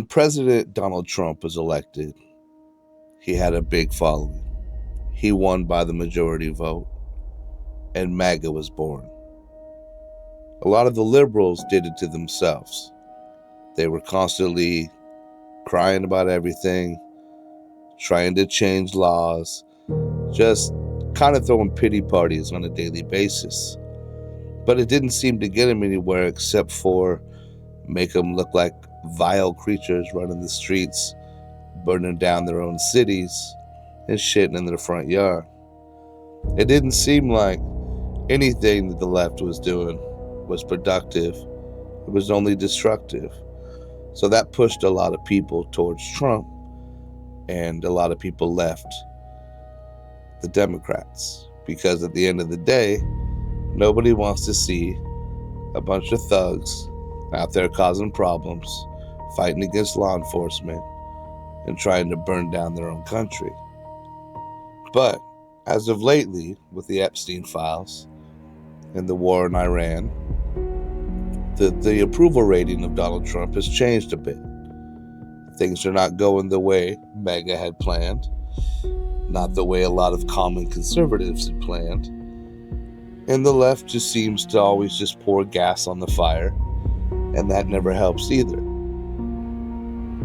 When President Donald Trump was elected, he had a big following. He won by the majority vote, and MAGA was born. A lot of the liberals did it to themselves. They were constantly crying about everything, trying to change laws, just kind of throwing pity parties on a daily basis. But it didn't seem to get them anywhere except for make them look like vile creatures running the streets, burning down their own cities, and shitting in their front yard. It didn't seem like anything that the left was doing was productive. It was only destructive. So that pushed a lot of people towards Trump, and a lot of people left the Democrats, because at the end of the day, nobody wants to see a bunch of thugs out there causing problems, fighting against law enforcement, and trying to burn down their own country. But as of lately, with the Epstein files and the war in Iran, the approval rating of Donald Trump has changed a bit. Things are not going the way MAGA had planned, not the way a lot of common conservatives had planned. And the left just seems to always just pour gas on the fire, and that never helps either.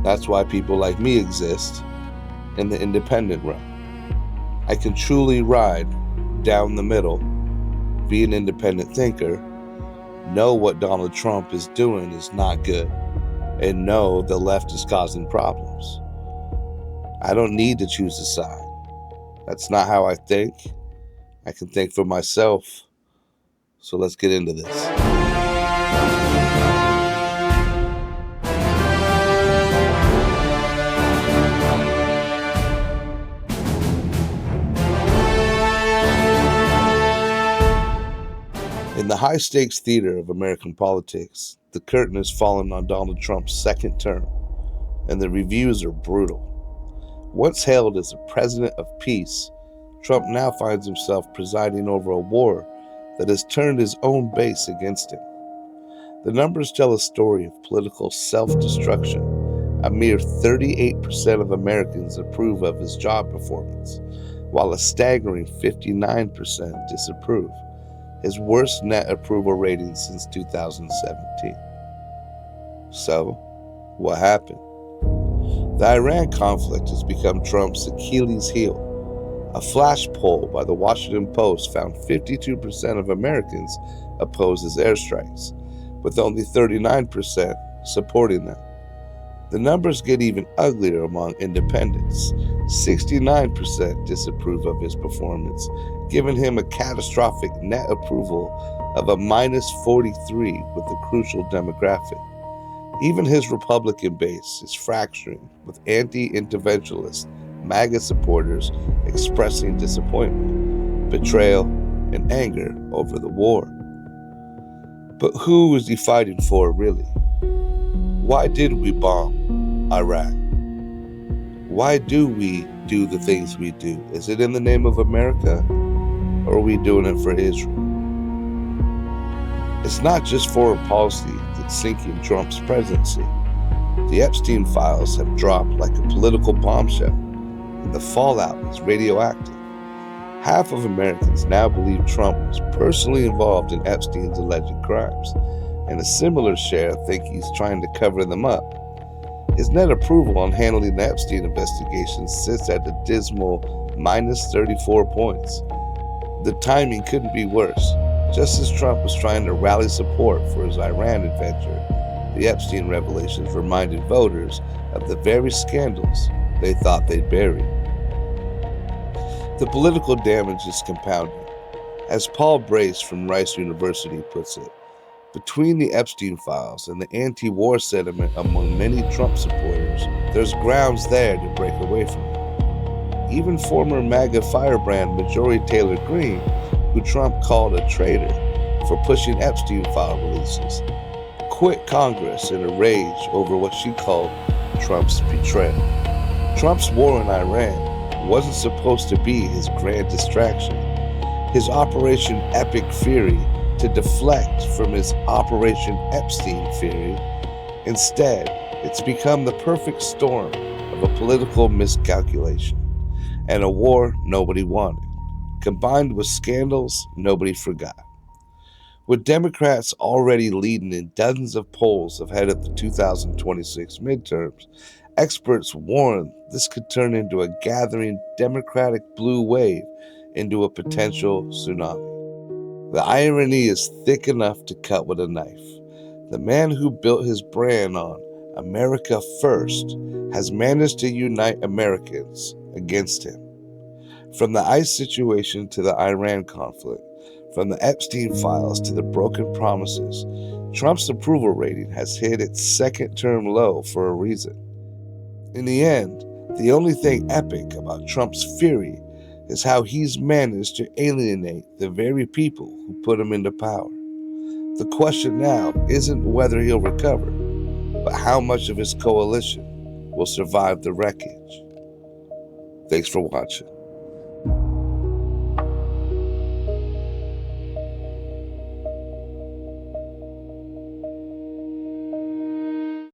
That's why people like me exist in the independent realm. I can truly ride down the middle, be an independent thinker, know what Donald Trump is doing is not good, and know the left is causing problems. I don't need to choose a side. That's not how I think. I can think for myself. So let's get into this. In the high-stakes theater of American politics, the curtain has fallen on Donald Trump's second term, and the reviews are brutal. Once hailed as a president of peace, Trump now finds himself presiding over a war that has turned his own base against him. The numbers tell a story of political self-destruction. A mere 38% of Americans approve of his job performance, while a staggering 59% disapprove. His worst net approval rating since 2017. So, what happened? The Iran conflict has become Trump's Achilles heel. A flash poll by the Washington Post found 52% of Americans oppose his airstrikes, with only 39% supporting them. The numbers get even uglier among independents. 69% disapprove of his performance, giving him a catastrophic net approval of a minus 43 with a crucial demographic. Even his Republican base is fracturing, with anti-interventionist MAGA supporters expressing disappointment, betrayal, and anger over the war. But who is he fighting for, really? Why did we bomb Iraq? Why do we do the things we do? Is it in the name of America, or are we doing it for Israel? It's not just foreign policy that's sinking Trump's presidency. The Epstein files have dropped like a political bombshell, and the fallout is radioactive. Half of Americans now believe Trump was personally involved in Epstein's alleged crimes, and a similar share think he's trying to cover them up. His net approval on handling the Epstein investigation sits at a dismal minus 34 points. The timing couldn't be worse. Just as Trump was trying to rally support for his Iran adventure, the Epstein revelations reminded voters of the very scandals they thought they'd buried. The political damage is compounding. As Paul Brace from Rice University puts it, between the Epstein files and the anti-war sentiment among many Trump supporters, there's grounds there to break away from it. Even former MAGA firebrand Marjorie Taylor Greene, who Trump called a traitor for pushing Epstein file releases, quit Congress in a rage over what she called Trump's betrayal. Trump's war in Iran wasn't supposed to be his grand distraction. His Operation Epic Fury to deflect from his Operation Epstein Fury. Instead, It's become the perfect storm of a political miscalculation and a war nobody wanted, combined with scandals nobody forgot. With Democrats already leading in dozens of polls ahead of the 2026 midterms, experts warn this could turn into a gathering Democratic blue wave into a potential tsunami. The irony is thick enough to cut with a knife. The man who built his brand on America First has managed to unite Americans against him. From the ICE situation to the Iran conflict, from the Epstein files to the broken promises, Trump's approval rating has hit its second-term low for a reason. In the end, the only thing epic about Trump's fury is how he's managed to alienate the very people who put him into power. The question now isn't whether he'll recover, but how much of his coalition will survive the wreckage. Thanks for watching.